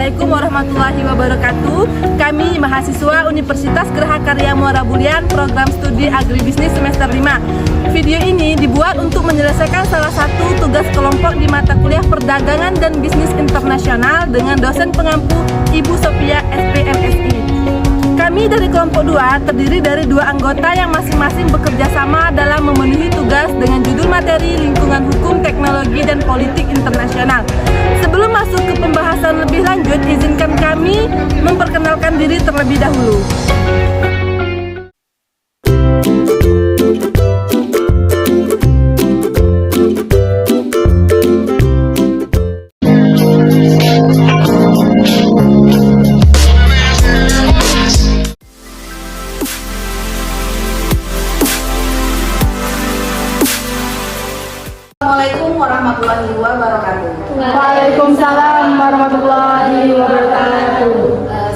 Assalamualaikum warahmatullahi wabarakatuh. Kami mahasiswa Universitas Geraha Karya Muara Bulian, program studi agribisnis semester 5. Video ini dibuat untuk menyelesaikan salah satu tugas kelompok di mata kuliah Perdagangan dan Bisnis Internasional dengan dosen pengampu Ibu Sophia SPMSI. Kami dari kelompok 2 terdiri dari 2 anggota yang masing-masing bekerja sama dalam memenuhi tugas dengan judul materi Lingkungan Hukum, Teknologi, dan Politik Internasional. Sebelum masuk ke pembahasan lebih lanjut, izinkan kami memperkenalkan diri terlebih dahulu. Assalamualaikum warahmatullahi wabarakatuh. Waalaikumsalam warahmatullahi wabarakatuh.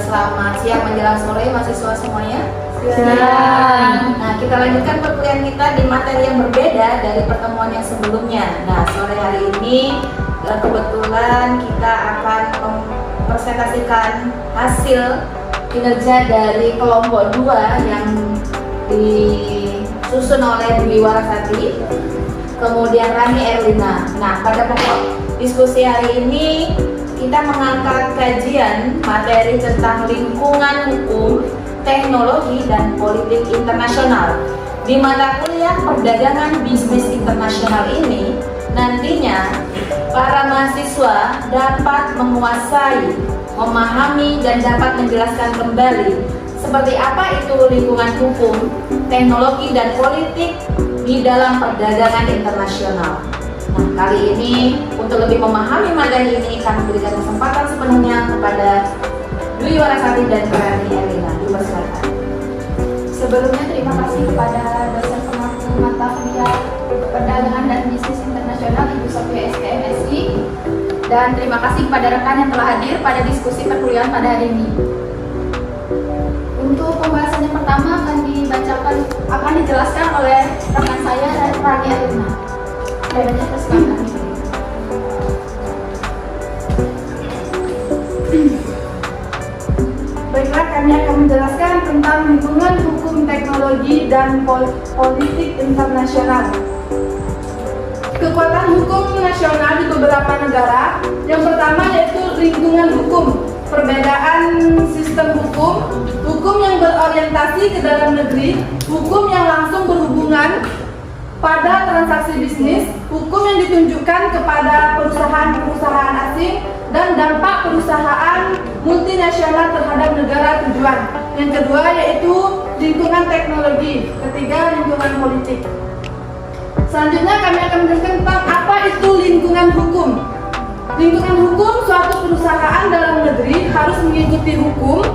Selamat siang menjelang sore mahasiswa semuanya. Siang. Nah, kita lanjutkan perkuliahan kita di materi yang berbeda dari pertemuan yang sebelumnya. Nah, sore hari ini kebetulan kita akan mempresentasikan hasil kinerja dari kelompok 2 yang disusun oleh Dwi Warasati, kemudian Rani Erlina. Nah, pada pokok diskusi hari ini kita mengangkat kajian materi tentang lingkungan hukum, teknologi, dan politik internasional. Di mata kuliah Perdagangan Bisnis Internasional ini, nantinya para mahasiswa dapat menguasai, memahami, dan dapat menjelaskan kembali seperti apa itu lingkungan hukum, teknologi, dan politik di dalam perdagangan internasional. Nah, kali ini untuk lebih memahami materi ini kami berikan kesempatan sepenuhnya kepada Dwi Warasati dan Rani Erlina. Dipersilakan. Sebelumnya terima kasih kepada dosen pengampu mata kuliah Perdagangan dan Bisnis Internasional Ibu Sophia SPMSI, dan terima kasih kepada rekan yang telah hadir pada diskusi perkuliahan pada hari ini. Untuk pembahasan yang pertama akan dijelaskan oleh rekan saya Rani Erlina. Adanya persilakan. Baiklah, kami akan menjelaskan tentang lingkungan hukum, teknologi, dan politik internasional. Kekuatan hukum nasional di beberapa negara. Yang pertama yaitu lingkungan hukum. Perbedaan sistem hukum, hukum yang berorientasi ke dalam negeri, hukum yang langsung berhubungan pada transaksi bisnis, hukum yang ditunjukkan kepada perusahaan-perusahaan asing, dan dampak perusahaan multinasional terhadap negara tujuan. Yang kedua yaitu lingkungan teknologi. Ketiga, lingkungan politik. Selanjutnya kami akan menjelaskan tentang apa itu lingkungan hukum. Lingkungan hukum suatu perusahaan dalam negeri harus mengikuti hukum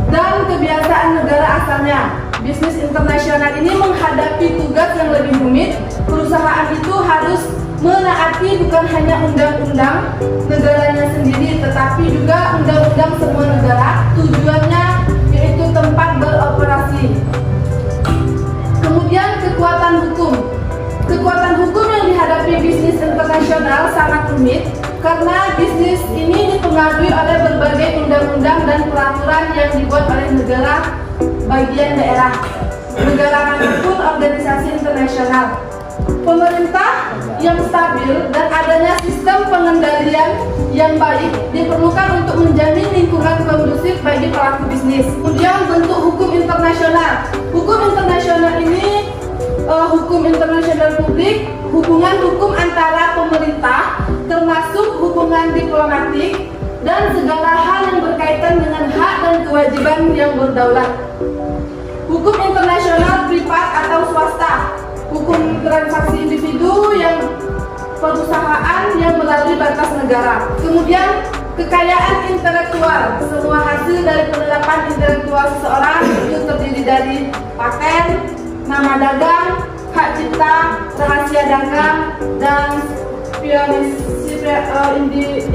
dan kebiasaan negara asalnya. Bisnis internasional ini menghadapi tugas yang lebih rumit. Perusahaan itu harus menaati bukan hanya undang-undang negaranya sendiri, tetapi juga undang-undang semua negara. Tujuannya yaitu tempat beroperasi. Kemudian kekuatan hukum. Kekuatan hukum yang dihadapi bisnis internasional sangat rumit karena bisnis ini dipengaruhi oleh berbagai undang-undang dan peraturan yang dibuat oleh negara bagian daerah, negara maupun organisasi internasional. Pemerintah yang stabil dan adanya sistem pengendalian yang baik diperlukan untuk menjamin lingkungan kondusif bagi pelaku bisnis. Kemudian bentuk hukum internasional. Hukum internasional ini hukum internasional publik, hubungan hukum antara pemerintah, termasuk hubungan diplomatik, dan segala hal yang berkaitan dengan hak dan kewajiban yang berdaulat. Hukum internasional privat atau swasta, hukum transaksi individu yang perusahaan yang melalui batas negara. Kemudian kekayaan intelektual, semua hasil dari penerapan intelektual seseorang itu terdiri dari paten, nama dagang, hak cipta, rahasia dagang, dan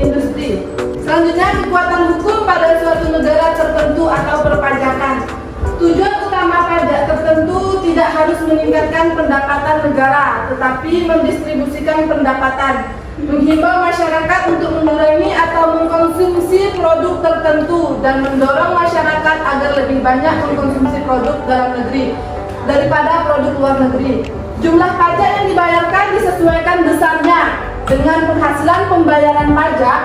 industri. Selanjutnya, kekuatan hukum pada suatu negara tertentu atau perpajakan. Tujuan utama pajak tertentu tidak harus meningkatkan pendapatan negara, tetapi mendistribusikan pendapatan. Menghimbau masyarakat untuk mengurangi atau mengkonsumsi produk tertentu dan mendorong masyarakat agar lebih banyak mengkonsumsi produk dalam negeri daripada produk luar negeri. Jumlah pajak yang dibayarkan disesuaikan besarnya dengan penghasilan pembayaran pajak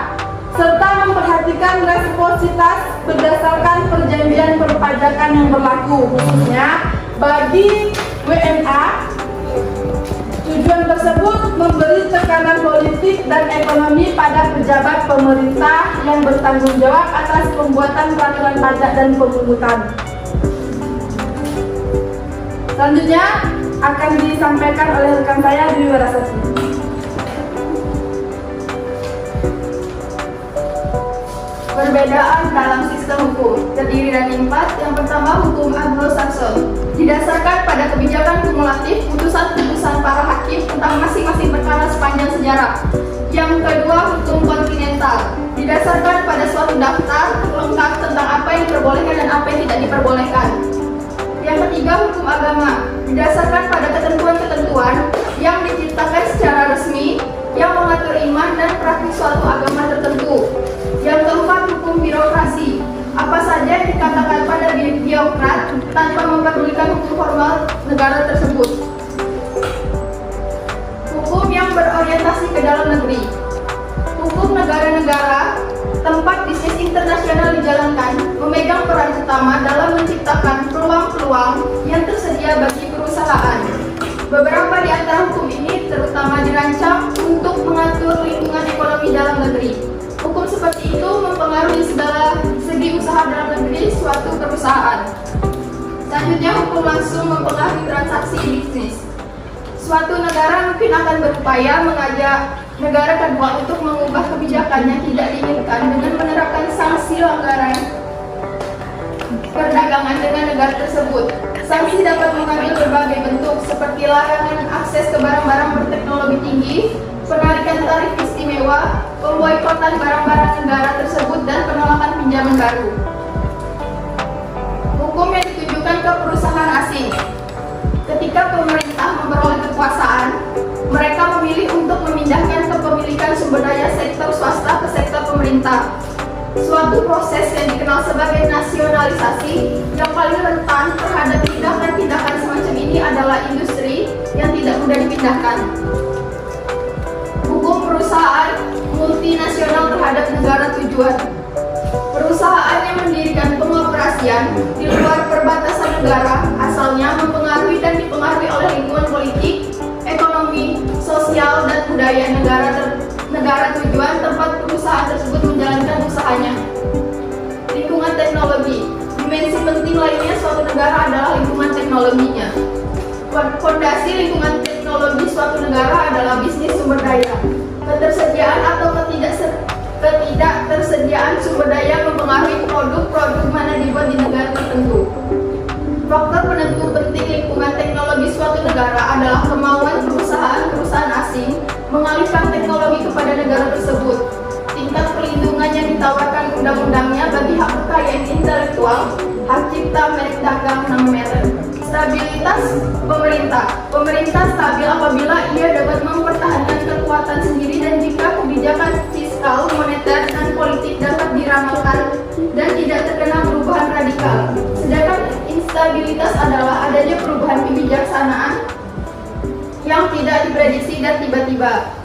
serta memperhatikan resiprositas berdasarkan perjanjian perpajakan yang berlaku, khususnya bagi WNA. Tujuan tersebut memberi tekanan politik dan ekonomi pada pejabat pemerintah yang bertanggung jawab atas pembuatan peraturan pajak dan pemungutan. Selanjutnya akan disampaikan oleh rekan saya Dwi Warasati. Perbedaan dalam sistem hukum terdiri dari 4. Yang pertama, hukum Anglo-Saxon didasarkan pada kebijakan kumulatif putusan-putusan para hakim tentang masing-masing perkara sepanjang sejarah. Yang kedua, hukum kontinental didasarkan pada suatu daftar lengkap tentang apa yang diperbolehkan dan apa yang tidak diperbolehkan. Yang ketiga, hukum agama didasarkan pada ketentuan-ketentuan yang diciptakan secara resmi yang mengatur iman dan praktik suatu agama tertentu. Yang keempat, hukum birokrasi. Apa saja yang dikatakan pada birokrat tanpa memperdulikan hukum formal negara tersebut. Hukum yang berorientasi ke dalam negeri. Hukum negara-negara tempat bisnis internasional dijalankan memegang peran utama dalam menciptakan peluang-peluang yang tersedia bagi perusahaan. Beberapa di antara hukum ini terutama dirancang untuk mengatur lingkungan ekonomi dalam negeri. Hukum seperti itu mempengaruhi segala segi usaha dalam negeri suatu perusahaan. Selanjutnya, hukum langsung mempengaruhi transaksi bisnis. Suatu negara mungkin akan berupaya mengajak negara kedua untuk mengubah kebijakan yang tidak diinginkan dengan menerapkan sanksi pelanggaran perdagangan dengan negara tersebut. Sanksi dapat mengambil berbagai bentuk seperti larangan akses ke barang-barang berteknologi tinggi, penarikan tarif istimewa, pemboikotan barang-barang negara tersebut, dan penolakan pinjaman baru. Hukum yang ditujukan ke perusahaan asing. Ketika pemerintah memperoleh kekuasaan, mereka memilih untuk memindahkan kepemilikan sumber daya sektor swasta ke sektor pemerintah. Suatu proses yang dikenal sebagai nasionalisasi yang paling rentan terhadap tindakan-tindakan semacam ini adalah industri yang tidak mudah dipindahkan. Hukum perusahaan multinasional terhadap negara tujuan. Perusahaan yang mendirikan pengoperasian di luar perbatasan negara asalnya mempengaruhi dan dipengaruhi oleh lingkungan politik, ekonomi, sosial, dan budaya negara tujuan tempat perusahaan tersebut menjalankan usahanya. Lingkungan teknologi. Dimensi penting lainnya suatu negara adalah lingkungan teknologinya. Fondasi lingkungan teknologi suatu negara adalah bisnis sumber daya. Ketersediaan atau ketidaktersediaan sumber daya mempengaruhi produk-produk mana dibuat di negara tertentu. Faktor penentu penting lingkungan teknologi suatu negara adalah kemauan perusahaan-perusahaan asing mengalihkan teknologi kepada negara tersebut. Tingkat perlindungan yang ditawarkan undang-undangnya bagi hak kekayaan intelektual, hak cipta, merek dagang, nama merek. Stabilitas pemerintah. Pemerintah stabil apabila ia dapat mempertahankan kekuatan sendiri dan jika kebijakan fiskal, moneter, dan politik dapat diramalkan dan tidak terkena perubahan radikal. Sedangkan instabilitas adalah adanya perubahan kebijaksanaan yang tidak diprediksi dan tiba-tiba.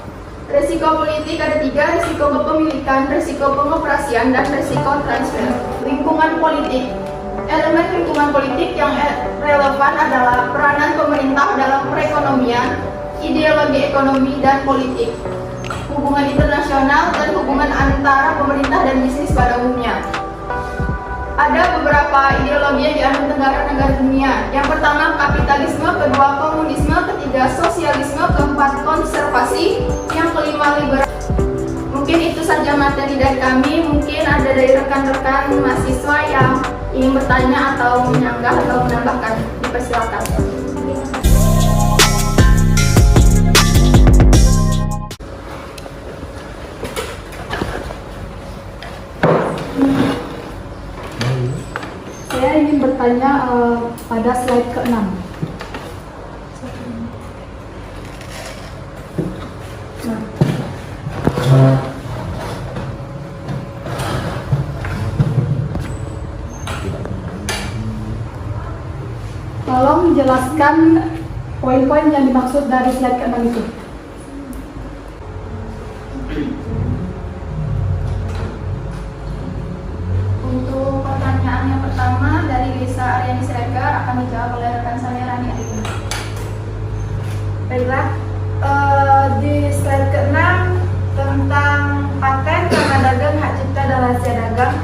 Resiko politik ada 3, resiko kepemilikan, resiko pengoperasian, dan resiko transfer. Lingkungan politik. Elemen lingkungan politik yang relevan adalah peranan pemerintah dalam perekonomian, ideologi ekonomi, dan politik, hubungan internasional, dan hubungan antara pemerintah dan bisnis pada umumnya. Ada beberapa ideologi yang dianut negara-negara dunia. Yang pertama kapitalisme, kedua komunisme, ketiga sosialisme, keempat konservasi, yang kelima liberal. Mungkin itu saja materi dari kami. Mungkin ada dari rekan-rekan mahasiswa yang ingin bertanya atau menyanggah atau menambahkan. Dipersilakan. Saya ingin bertanya pada slide ke-6. Nah, jelaskan poin-poin yang dimaksud dari slide ke-6 itu. Untuk pertanyaan yang pertama dari Lisa Aryani Siregar akan dijawab oleh rekan saya Rani Arifin. Baiklah, di slide ke-6 tentang paten, nama dagang, hak cipta, dan rahasia dagang,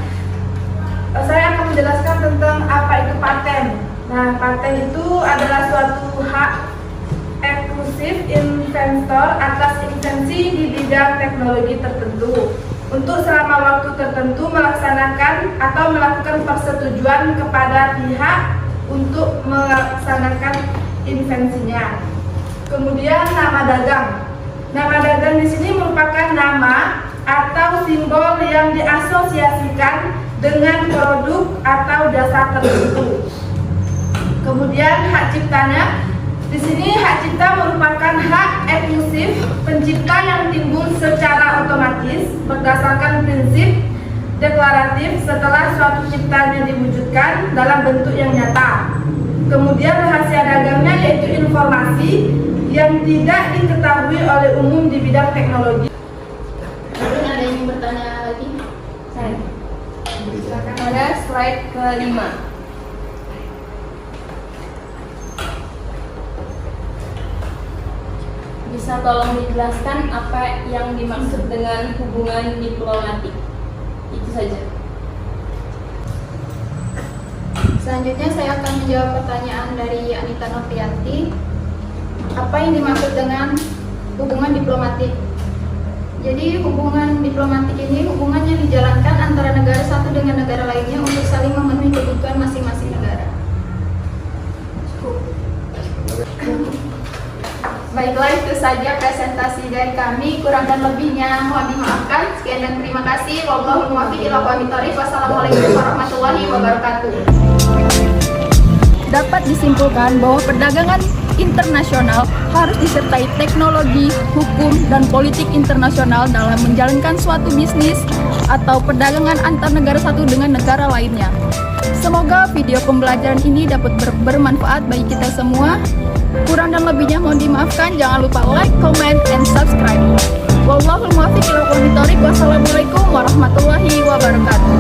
saya akan menjelaskan tentang apa itu paten. Nah, paten itu adalah suatu hak eksklusif inventor atas invensi di bidang teknologi tertentu untuk selama waktu tertentu melaksanakan atau melakukan persetujuan kepada pihak untuk melaksanakan invensinya. Kemudian nama dagang. Nama dagang di sini merupakan nama atau simbol yang diasosiasikan dengan produk atau jasa tertentu. Kemudian hak ciptanya. Di sini hak cipta merupakan hak eksklusif pencipta yang timbul secara otomatis berdasarkan prinsip deklaratif setelah suatu ciptanya diwujudkan dalam bentuk yang nyata. Kemudian rahasia dagangnya yaitu informasi yang tidak diketahui oleh umum di bidang teknologi. Mungkin ada yang ingin bertanya lagi? Saya. Silakan. Pada slide ke-5. Bisa tolong dijelaskan apa yang dimaksud dengan hubungan diplomatik? Itu saja. Selanjutnya saya akan menjawab pertanyaan dari Anita Novianti. Apa yang dimaksud dengan hubungan diplomatik? Jadi hubungan diplomatik ini hubungan yang dijalankan antara negara satu dengan negara lainnya untuk saling memenuhi kebutuhan masing-masing negara. Baiklah, itu saja presentasi dari kami. Kurang dan lebihnya mohon dimaafkan. Sekian dan terima kasih. Wallahul muwaffiq ila aqwamit thoriq. Wassalamualaikum warahmatullahi wabarakatuh. Dapat disimpulkan bahwa perdagangan internasional harus disertai teknologi, hukum, dan politik internasional dalam menjalankan suatu bisnis atau perdagangan antar negara satu dengan negara lainnya. Semoga video pembelajaran ini dapat bermanfaat bagi kita semua. Kurang dan lebihnya mohon dimaafkan. Jangan lupa like, comment, and subscribe. Wallahul muwaffiq ila aqwamit thoriq. Wassalamualaikum warahmatullahi wabarakatuh.